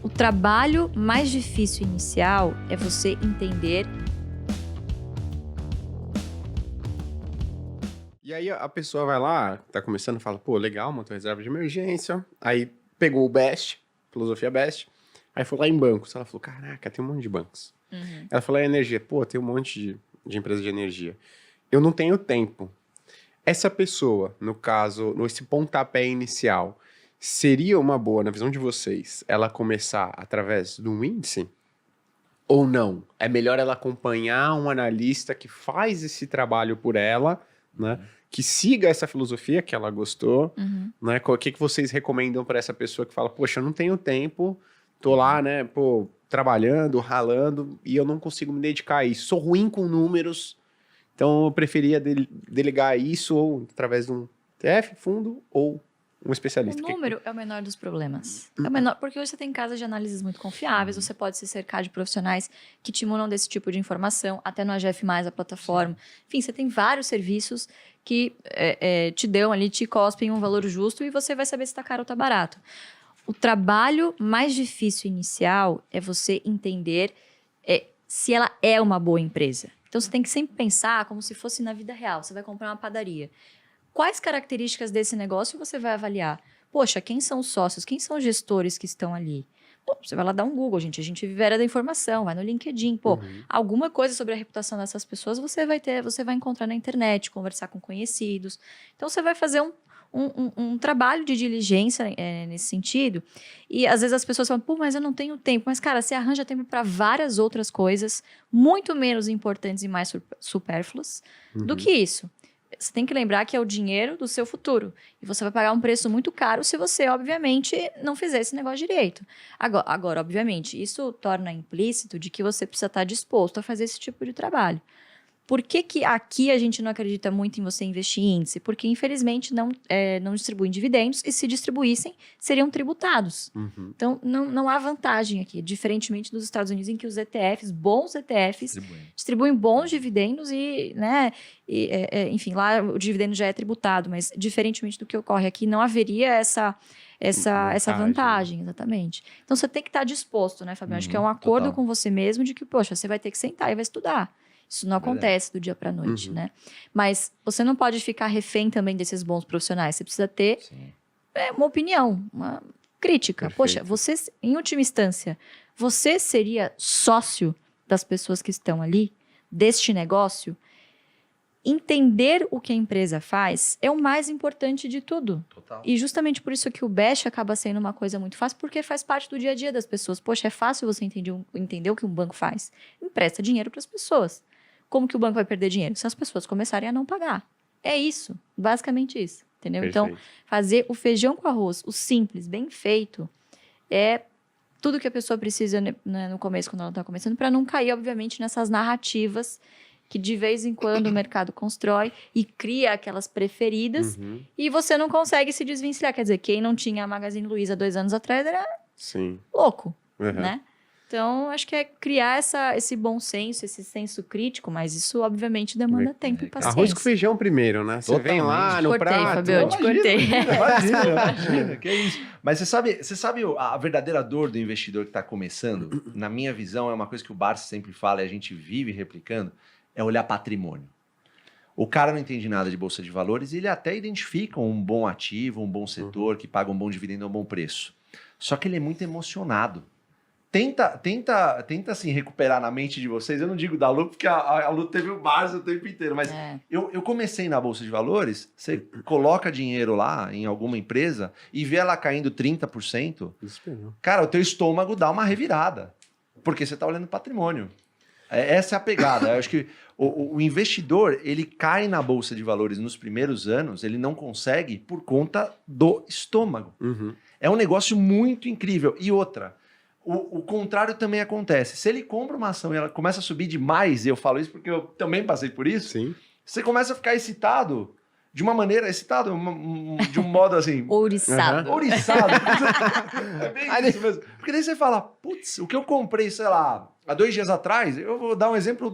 O trabalho mais difícil inicial é você entender. E aí a pessoa vai lá, tá começando, fala, pô, legal, montou reserva de emergência. Aí pegou o BEST, filosofia BEST. Aí foi lá em bancos. Ela falou, caraca, tem um monte de bancos. Ela falou, energia. Pô, tem um monte de empresas de energia. Eu não tenho tempo. Essa pessoa, no caso, nesse pontapé inicial, seria uma boa, na visão de vocês, ela começar através de um índice? Ou não? É melhor ela acompanhar um analista que faz esse trabalho por ela, né? Que siga essa filosofia que ela gostou, né? O que vocês recomendam para essa pessoa que fala, poxa, eu não tenho tempo, tô lá, né, pô, trabalhando, ralando, e eu não consigo me dedicar a isso. Sou ruim com números, então eu preferia delegar isso ou através de um TF, fundo, ou um especialista. O número é o menor dos problemas. É o menor, porque hoje você tem casas de análises muito confiáveis, você pode se cercar de profissionais que te munam desse tipo de informação, até no AGF+, a plataforma. Enfim, você tem vários serviços que te dão ali, te cospem um valor justo e você vai saber se está caro ou está barato. O trabalho mais difícil inicial é você entender se ela é uma boa empresa. Então, você tem que sempre pensar como se fosse na vida real. Você vai comprar uma padaria. Quais características desse negócio você vai avaliar? Poxa, quem são os sócios? Quem são os gestores que estão ali? Pô, você vai lá dar um Google, gente. A gente vive a era da informação, vai no LinkedIn. Pô, alguma coisa sobre a reputação dessas pessoas você vai encontrar na internet, conversar com conhecidos. Então, você vai fazer um trabalho de diligência nesse sentido. E, às vezes, as pessoas falam, pô, mas eu não tenho tempo. Mas, cara, você arranja tempo para várias outras coisas muito menos importantes e mais supérfluas do que isso. Você tem que lembrar que é o dinheiro do seu futuro. E você vai pagar um preço muito caro se você, obviamente, não fizer esse negócio direito. Agora, obviamente, isso torna implícito de que você precisa estar disposto a fazer esse tipo de trabalho. Por que aqui a gente não acredita muito em você investir em índice? Porque, infelizmente, não distribuem dividendos e, se distribuíssem, seriam tributados. Então, não há vantagem aqui, diferentemente dos Estados Unidos, em que os ETFs, bons ETFs, distribuem bons dividendos enfim, lá o dividendo já é tributado, mas, diferentemente do que ocorre aqui, não haveria essa vantagem, exatamente. Então, você tem que estar disposto, né, Fabiano? Acho que é um acordo com você mesmo de que, poxa, você vai ter que sentar e vai estudar. Isso não acontece do dia para a noite, né? Mas você não pode ficar refém também desses bons profissionais. Você precisa ter uma opinião, uma crítica. Perfeito. Poxa, você, em última instância, você seria sócio das pessoas que estão ali, deste negócio? Entender o que a empresa faz é o mais importante de tudo. Total. E justamente por isso que o BEST acaba sendo uma coisa muito fácil, porque faz parte do dia a dia das pessoas. Poxa, é fácil você entender o que um banco faz. Empresta dinheiro para as pessoas. Como que o banco vai perder dinheiro? Se as pessoas começarem a não pagar. É isso, basicamente isso, entendeu? Perfeito. Então, fazer o feijão com arroz, o simples, bem feito, é tudo que a pessoa precisa, né, no começo, quando ela está começando, para não cair, obviamente, nessas narrativas que de vez em quando o mercado constrói e cria aquelas preferidas e você não consegue se desvencilhar. Quer dizer, quem não tinha a Magazine Luiza 2 anos atrás era louco, né? Então, acho que é criar esse bom senso, esse senso crítico, mas isso, obviamente, demanda tempo e paciência. Arroz com feijão primeiro, né? Você vem lá no cortei, prato... Fabio, eu te cortei. Imagina, que é isso. Mas você sabe a verdadeira dor do investidor que está começando? Na minha visão, é uma coisa que o Barça sempre fala e a gente vive replicando, é olhar patrimônio. O cara não entende nada de bolsa de valores e ele até identifica um bom ativo, um bom setor, que paga um bom dividendo a um bom preço. Só que ele é muito emocionado. Tenta assim, recuperar na mente de vocês. Eu não digo da Lu, porque a Lu teve o Barça o tempo inteiro. Mas eu comecei na Bolsa de Valores. Você coloca dinheiro lá em alguma empresa e vê ela caindo 30%. Cara, o teu estômago dá uma revirada. Porque você está olhando patrimônio. Essa é a pegada. Eu acho que o investidor, ele cai na Bolsa de Valores nos primeiros anos, ele não consegue por conta do estômago. É um negócio muito incrível. E outra... O contrário também acontece. Se ele compra uma ação e ela começa a subir demais, e eu falo isso porque eu também passei por isso, você começa a ficar excitado de uma maneira, de um modo assim... Ouriçado. Ouriçado. É bem isso mesmo. Porque daí você fala, putz, o que eu comprei, sei lá, há 2 dias atrás, eu vou dar um exemplo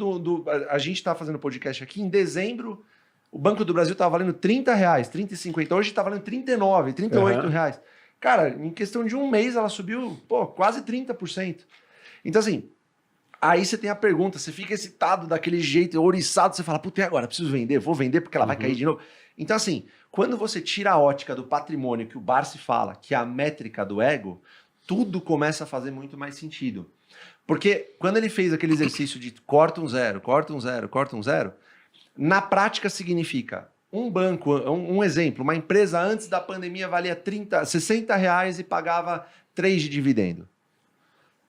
a gente está fazendo podcast aqui, em dezembro, o Banco do Brasil estava valendo R$30, R$30,50, hoje está valendo R$39, R$38. Cara, em questão de um mês ela subiu, quase 30%. Então, assim, aí você tem a pergunta, você fica excitado daquele jeito, ouriçado, você fala, puta, e agora? Preciso vender? Vou vender porque ela vai cair de novo. Então, assim, quando você tira a ótica do patrimônio que o Barsi fala, que é a métrica do ego, tudo começa a fazer muito mais sentido. Porque quando ele fez aquele exercício de corta um zero, corta um zero, corta um zero, na prática significa um banco, um exemplo, uma empresa antes da pandemia valia R$60 e pagava 3 de dividendo.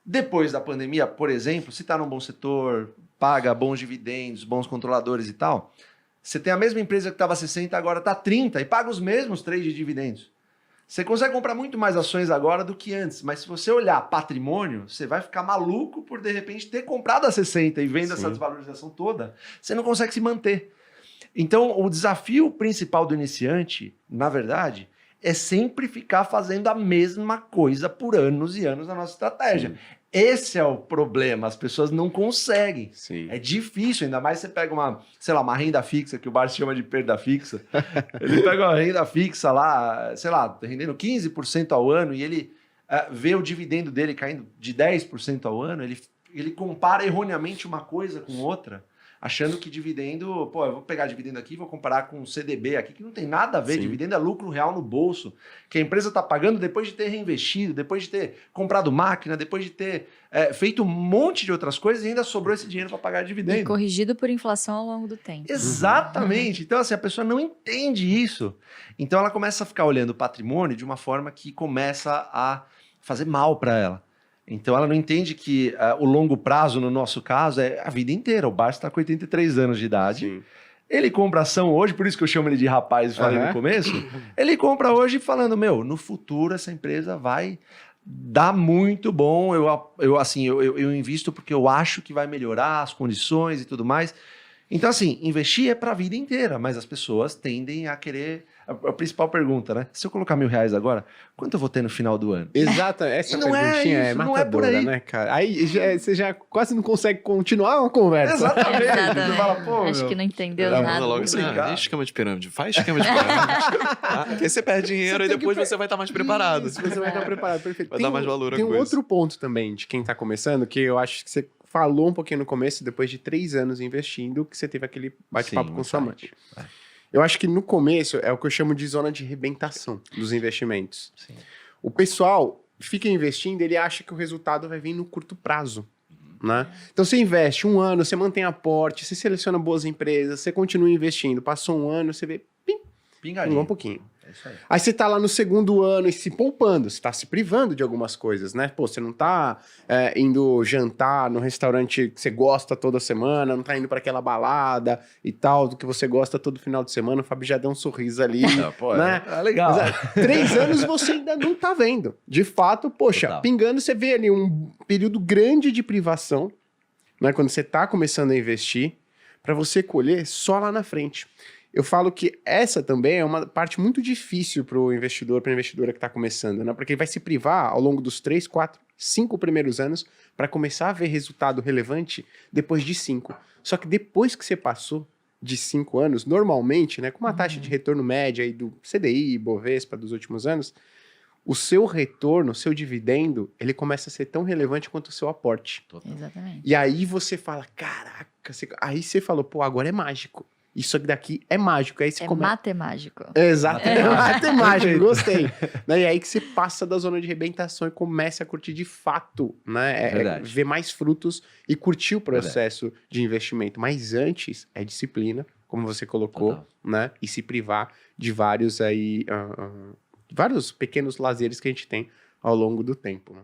Depois da pandemia, por exemplo, se está num bom setor, paga bons dividendos, bons controladores e tal, você tem a mesma empresa que estava 60, agora está 30 e paga os mesmos 3 de dividendos. Você consegue comprar muito mais ações agora do que antes, mas se você olhar patrimônio, você vai ficar maluco por, de repente, ter comprado a 60 e vendo essa desvalorização toda, você não consegue se manter. Então, o desafio principal do iniciante, na verdade, é sempre ficar fazendo a mesma coisa por anos e anos na nossa estratégia. Sim. Esse é o problema, as pessoas não conseguem. Sim. É difícil, ainda mais você pega uma renda fixa, que o Barsi chama de perda fixa. Ele pega uma renda fixa lá, rendendo 15% ao ano, e ele vê o dividendo dele caindo de 10% ao ano, ele compara erroneamente uma coisa com outra, achando que dividendo, eu vou pegar dividendo aqui, vou comparar com o CDB aqui, que não tem nada a ver. Sim. Dividendo é lucro real no bolso, que a empresa está pagando depois de ter reinvestido, depois de ter comprado máquina, depois de ter feito um monte de outras coisas e ainda sobrou esse dinheiro para pagar dividendo. E corrigido por inflação ao longo do tempo. Exatamente. Então, assim, a pessoa não entende isso. Então, ela começa a ficar olhando o patrimônio de uma forma que começa a fazer mal para ela. Então, ela não entende que o longo prazo, no nosso caso, é a vida inteira. O Barsi está com 83 anos de idade. Sim. Ele compra ação hoje, por isso que eu chamo ele de rapaz, falei no começo. Ele compra hoje falando, no futuro essa empresa vai dar muito bom. Eu invisto porque eu acho que vai melhorar as condições e tudo mais. Então, assim, investir é para a vida inteira, mas as pessoas tendem a querer... A principal pergunta, né? Se eu colocar R$1.000 agora, quanto eu vou ter no final do ano? Exato, essa perguntinha é matadora, né, cara? Aí você já quase não consegue continuar uma conversa. Exatamente. Você fala, acho que não entendeu nada. Logo assim, esquema de pirâmide. Faz esquema de pirâmide. Aí você perde dinheiro e depois você vai estar mais preparado. Isso, você vai estar preparado, perfeito. Vai dar mais valor à coisa. Tem um outro ponto também de quem está começando, que eu acho que você falou um pouquinho no começo, depois de 3 anos investindo, que você teve aquele bate-papo com sua mãe. Eu acho que no começo é o que eu chamo de zona de arrebentação dos investimentos. Sim. O pessoal fica investindo, ele acha que o resultado vai vir no curto prazo. Né? Então você investe 1 ano, você mantém aporte, você seleciona boas empresas, você continua investindo. Passou 1 ano, você vê, pingou um pouquinho. É isso aí você tá lá no 2º ano e se poupando, você tá se privando de algumas coisas, né? Você não tá indo jantar no restaurante que você gosta toda semana, não tá indo para aquela balada e tal, do que você gosta todo final de semana. O Fábio já deu um sorriso ali. Né? Legal. Mas, 3 anos você ainda não tá vendo. De fato, total. Pingando, você vê ali um período grande de privação, né? Quando você tá começando a investir, para você colher só lá na frente. Eu falo que essa também é uma parte muito difícil para o investidor, para a investidora que está começando, né? Porque ele vai se privar ao longo dos 3, 4, 5 primeiros anos para começar a ver resultado relevante depois de 5. Só que depois que você passou de 5 anos, normalmente, né, com uma taxa de retorno média aí do CDI, Bovespa dos últimos anos, o seu retorno, o seu dividendo, ele começa a ser tão relevante quanto o seu aporte. Exatamente. E aí você fala, caraca, aí você falou, agora é mágico. Isso daqui é mágico. Aí você matemágico. Exato, é matemágico, gostei. Né? E aí que você passa da zona de arrebentação e começa a curtir de fato, né? Ver mais frutos e curtir o processo de investimento. Mas antes é disciplina, como você colocou, né? E se privar de vários pequenos lazeres que a gente tem ao longo do tempo. Né?